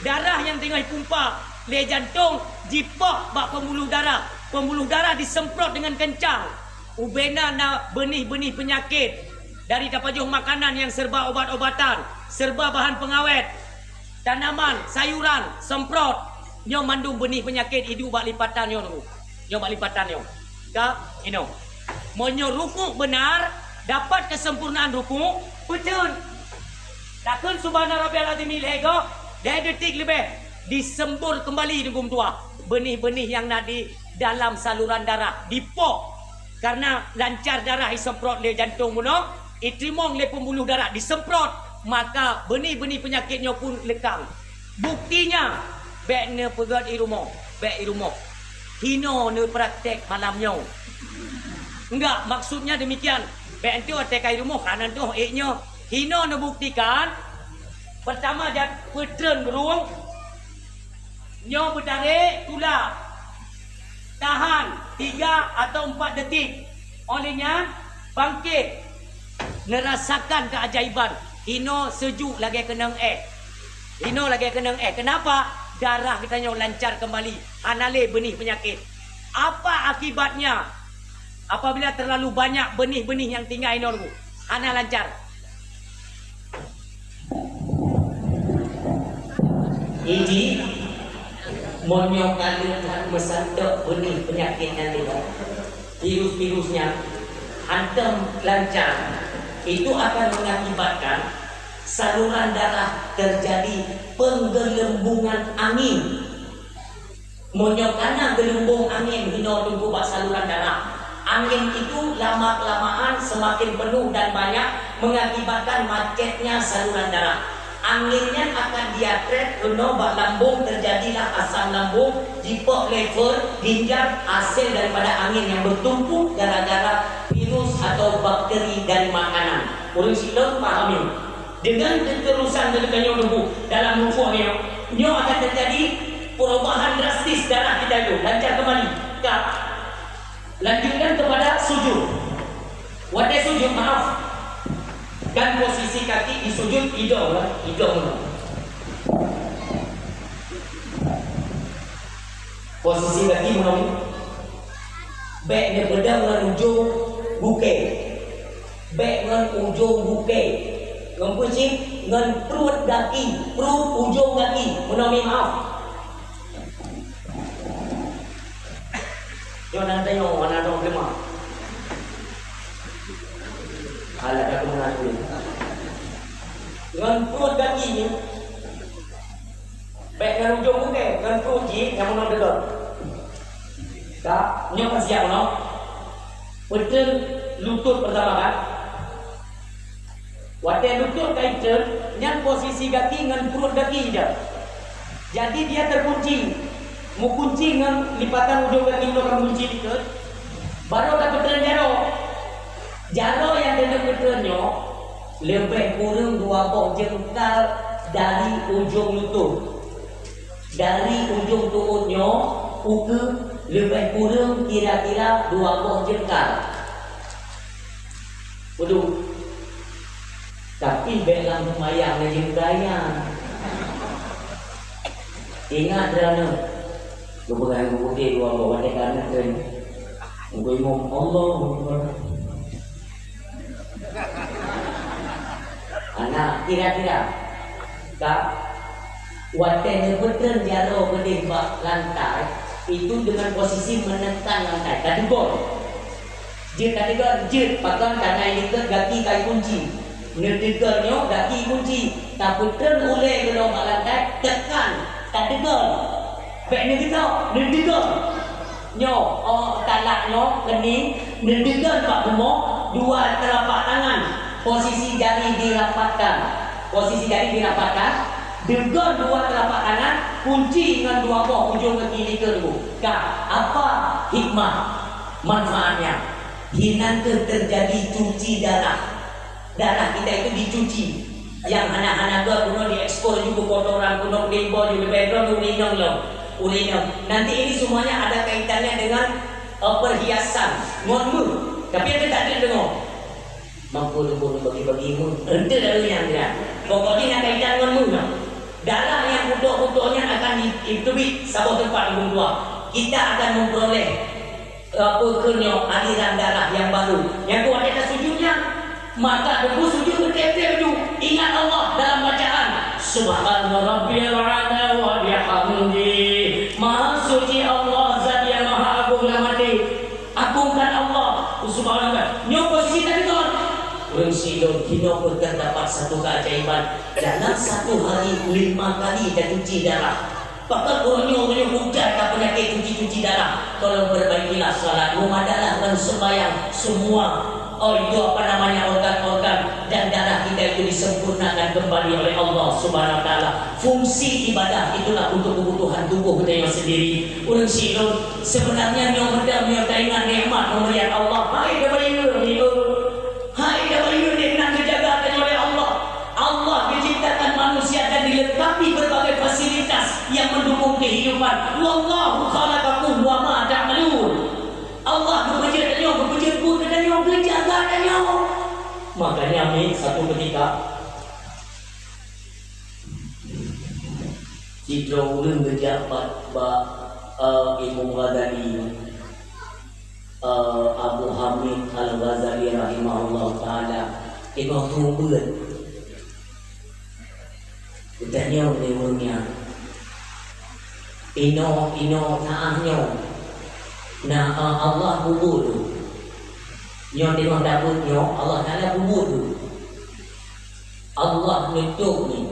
Darah yang tengah dipumpa le jantung jipok bak pembuluh darah. Pembuluh darah disemprot dengan kencang. Ubena na benih-benih penyakit dari tapajuh makanan yang serba obat-obatan, serba bahan pengawet, tanaman, sayuran, semprot. Nyo mandung benih penyakit hidup bak lipatan nyo tu. Nyo bak lipatan nyo. Tak, ino. Monyo ruku benar, dapat kesempurnaan ruku, betul. Takkan subhana rabbiyal azim lego, 2 detik lebih disembur kembali dengan tua. Benih-benih yang nadi dalam saluran darah dipok. Karena lancar darah disemprot le jantung muno, itrimong le pembuluh darah disemprot, maka benih-benih penyakitnya pun lekang. Buktinya bek ne pegat di rumah, hino ne praktek malamnya. Enggak, maksudnya demikian. Bek tu atekai rumah kanan tu eknya. Hino ne buktikan pertama dia petren beruang, nyo bertarik tulak, tahan 3 atau 4 detik. Olehnya bangkit, merasakan keajaiban. Hino sejuk lagi kenang Kenapa? Darah kita nyo lancar kembali. Anale benih penyakit. Apa akibatnya? Apabila terlalu banyak benih-benih yang tinggal hino dulu. Ana lancar. Ini menyokalkan mesantok benih penyakit nanti, virus-virusnya hantam lancar, itu akan mengakibatkan saluran darah terjadi penggelembungan angin. Monyokana gelembung angin hino tunggu bak saluran darah. Angin itu lama-kelamaan semakin penuh dan banyak mengakibatkan macetnya saluran darah. Anginnya akan diatret kena bak lambung, terjadilah asam lambung, jipok lever, ginjal, hasil daripada angin yang bertumpuk gara-gara virus atau bakteri dari makanan. Orang silap pahami. Dengan keterusan daripada tubuh dalam rukuhnya, nyo akan terjadi perubahan drastis darah kita itu lancar kembali. Tak. Lanjutkan kepada sujud. Wadai sujud, maaf. Dan posisi kaki di sujud hidung. Posisi kaki menang. Baik dia berdam dengan ujung buke. Baik dengan ujung buke. Ngempuci dengan perut kaki, perut ujung kaki. Menang, maaf. Jangan tengok mana dong lemah. Alat aku mengaku. Dengan perut kaki ni, baik dengan ujung buke, dengan perut ji yang menang dekat. Tak, ni apa siap no? Betul lutut pertama kan? Wadah lutut kaitan, yang posisi kaki dengan perut kaki je. Jadi dia terkunci. Mu kunci dengan lipatan ujung kaki lo kan kunci dikit. Baru dapat tren jaro. Jaro yang kena ketrenyo lebih kurang 2 boh jengkal dari ujung lutut. Dari ujung turunnya uke lebih kurang kira-kira 2 boh jengkal. Waduh. Tapi belang lumayan jengkanya. Ingat kerana kepegang putih 2 boh wadai kanan kan. Gue ngomong Allah. Anak kira-kira tak wadai betul jaro berdebak lantai itu dengan posisi menekan lantai. Tadi gol. Dia kata jet pakai tanah ini ke kaki kai kunci. Nedegarnya kaki kunci. Tak betul oleh kalau lantai tekan. Tak degar. Baik ni kita nedegar. Nyo, talaknya kening nedegar pak gemuk 2 telapak tangan. Posisi jari dirapatkan. Posisi jari dirapatkan. Degar 2 telapak tangan, kunci dengan 2 boh ujung kaki liker tu. Kak, apa hikmah manfaatnya? Nanti terjadi cuci darah. Darah kita itu dicuci. Yang anak-anak guna diekspor juga kotoran, guna limbah juga background urinong lo. Urinong. Nanti ini semuanya ada kaitannya dengan perhiasan, ngonmu. Tapi ada tak ada dengar. Mampu lumpur bagi-bagi mu. Ente dari yang dia. Pokoknya nak kaitan ngonmu. Darah yang utuh-utuhnya akan ditubik satu tempat di dua. Kita akan memperoleh aliran darah yang baru. Yang tu ada sujudnya. Maka debu sujud betul-betul tu. Ingat Allah dalam bacaan. Subhana rabbiyal a'la wa bihamdi. Maha suci Allah zat yang maha agung lamati. Agungkan Allah. Subhanallah. Nyo posisi tadi tu. Orang silon kino pun terdapat satu keajaiban. Dalam satu hari 5 kali dia cuci darah. Bahkan orangnya hujan tak penyakit cuci-cuci darah. Tolong perbaikilah salat. Rumadalah dan sembahyang semua. Itu organ-organ dan darah kita itu disempurnakan kembali oleh Allah Subhanahu Wa Taala. Fungsi ibadah itulah untuk kebutuhan tubuh kita yang sendiri. Orang silon sebenarnya yang berdam yang taingan nikmat pemberian Allah. Hai dah bayar ni. Hai dah bayar ni nak dijagakan oleh Allah. Allah menciptakan manusia dan dilengkapi berbagai fasilitas yang mendukung kehidupan. Wallahu khalaqakum wa ma ta'malun. Allah bekerja dan yang bekerja pun dan yang berjaga dan yang. Makanya amin satu ketika Citra ulun berjabat Imam Ghazali Abu Hamid Al-Ghazali rahimahullah ta'ala Imam Tuhan Udahnya ulunnya Ino naahnya Nah Allah bubur tu. Nyo tengok dapur nyo Allah Taala bubur tu. Allah nutup ni.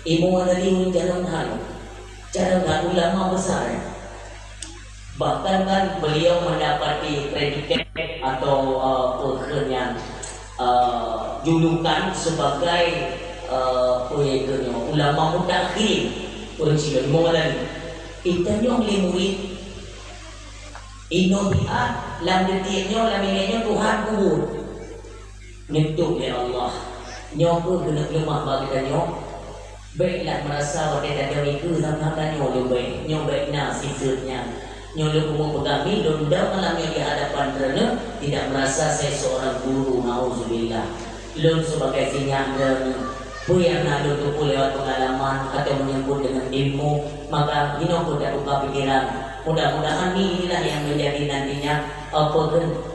Imam Ghazali jalan ulama besar. Bahkan kan beliau mendapati predikat atau yang julukan sebagai ulama mutakhir. Orang Cina Imam Ghazali. Itanya oleh murid Inobiat lam detiknya lam ilahnya Tuhan kubur nyetuk ya Allah nyoku kena lemah bagi danyo baiklah merasa wadai dan itu sama danyo lebih nyo baiknya sifatnya nyo lu kumuk kami dunda malam yang di hadapan kerana tidak merasa saya seorang guru nauzubillah lu sebagai sinyal dan yang nak tupu lewat pengalaman atau menyebut dengan ilmu maka ini aku tak buka pikiran mudah-mudahan inilah yang menjadi nantinya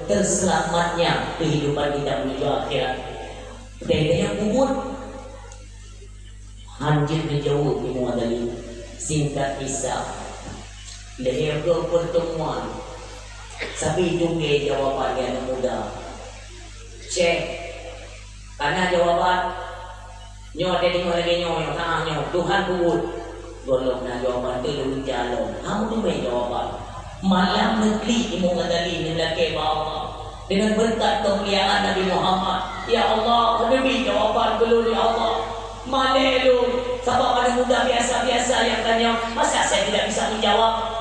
terselamatnya kehidupan kita menuju akhirat. Ketika yang kubur hancur menjauh di Muadali singkat kisah leher ke pertemuan tapi tunggu jawapan yang mudah cek karena jawaban nyo ada di mana nyo yang tengah nyo Tuhan kubur golong na jawaban tu lu jalan kamu tu main jawaban malam negeri Imam Ghazali melaki bawa dengan berkat kemuliaan Nabi Muhammad ya Allah Nabi jawaban dulu ya Allah malelu sebab ada anak muda biasa-biasa yang tanya, masa saya tidak bisa menjawab?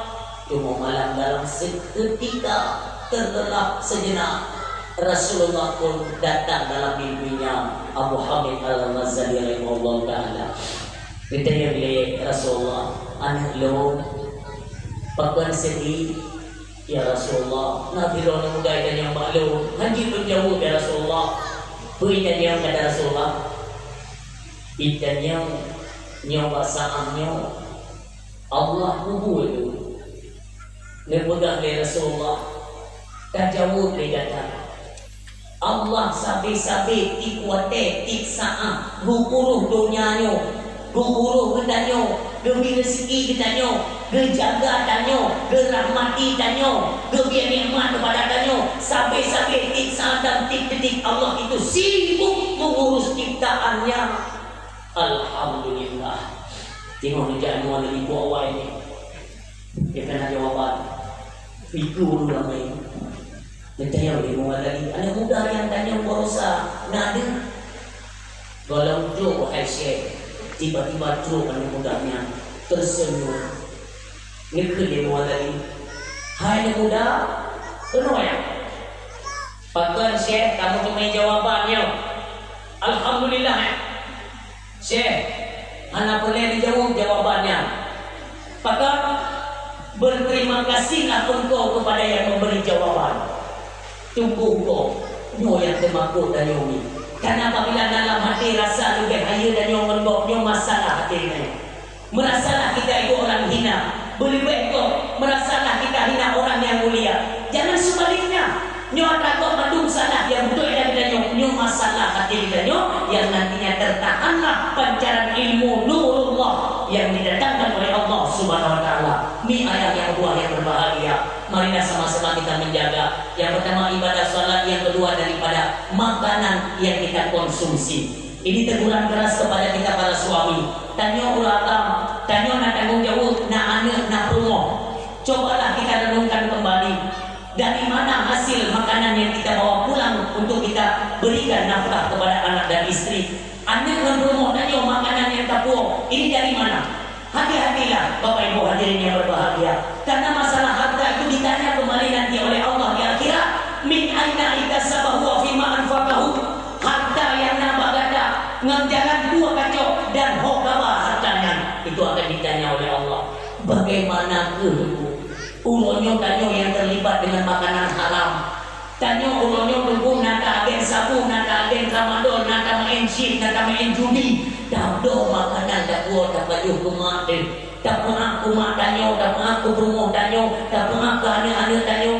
Cuma malam dalam seketika terlelap sejenak, Rasulullah pun datang dalam mimpinya. Abu Hamid Al-Ghazali rahimahullah ta'ala ditanya beliau, Rasulullah, anak lo pakuan sedih ya Rasulullah. Nabi Rona muda dan yang maklum haji pun jauh ya Rasulullah. Puitan yang kata Rasulullah, itan yang nyawa saamnya Allah kubur itu nemudah ya Rasulullah. Tak jauh dia datang Allah sabi-sabi tikuate tiksaan guguru dunianya, guguru gedanyo, gebi rezeki gedanyo, gejaga danyo, gerahmati danyo, gebi nikmat kepada danyo, sabi-sabi tiksaan dan tik-tik Allah itu sibuk mengurus ciptaannya. Alhamdulillah. Tengok kerjaan orang dari ibu awal ini. Dia kena jawaban. Figur ramai. Bertanya oleh muat lagi, anak muda yang tanya berusaha nada. Kalau tu wahai syekh, tiba-tiba tu anak mudanya tersenyum. Nikah dia muat lagi. Hai anak muda, kenapa ya? Pakai syekh, kamu cuma jawabannya. Alhamdulillah. Syekh, anak boleh dijawab jawabannya. Pakai berterima kasihlah engkau kepada yang memberi jawaban. Tunggu kau, nyo yang termakut dan yomi. Karena apabila dalam hati rasa lebih haya dan nyo menbok, nyo masalah hati ini. Merasalah kita itu orang hina. Boleh baik kau, merasalah kita hina orang yang mulia. Jangan sebaliknya. Nyo takut mandung salah yang betul dan nyo masalah hati kita nyo yang nantinya tertahanlah pancaran ilmu nurullah yang didatangkan oleh Allah Subhanahu wa taala. Ini ayat yang dua yang berbahagia. Marilah sama-sama kita menjaga. Yang pertama ibadah salat, yang kedua daripada makanan yang kita konsumsi. Ini teguran keras kepada kita para suami. Tanyo urakam, tanyo na tanggung jawab, na anak, na rumah. Cobalah kita renungkan kembali. Dari mana hasil makanan yang kita bawa pulang untuk kita berikan nafkah kepada anak dan istri. Anak dan rumah tanyo makanan yang tapuh. Ini dari mana? Hati-hatilah Bapak Ibu hadirin yang berbahagia. Karena masalah harta itu ditanya kembali nanti oleh Allah di akhirat. Min aina ikasabahu wa fima anfaqahu. Harta yang nabagada nganjalan dua kacau dan hokaba hartanya itu akan ditanya oleh Allah. Bagaimana ke ulonyo tanyo yang terlibat dengan makanan haram. Tanyo ulonyo tunggu nata agen sabu, nata agen tramadol, nata main shit, nata main judi. Dado makanan dak buat dak baju kumat deh. Tak pernah kumat tanyo, tak pernah berumur tanyo, tak pernah anak-anak tanyo.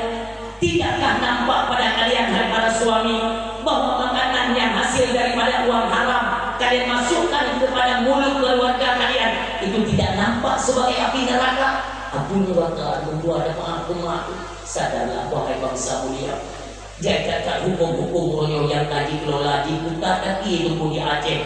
Tidakkah nampak pada kalian hai para suami bahwa makanan yang hasil daripada uang haram kalian masukkan kepada mulut keluarga kalian itu tidak nampak sebagai api neraka? Api neraka membuat apa kumat. Sadarlah wahai bangsa mulia. Jaga hukum-hukum yang tadi kelola di Kuta tapi itu pun di Aceh.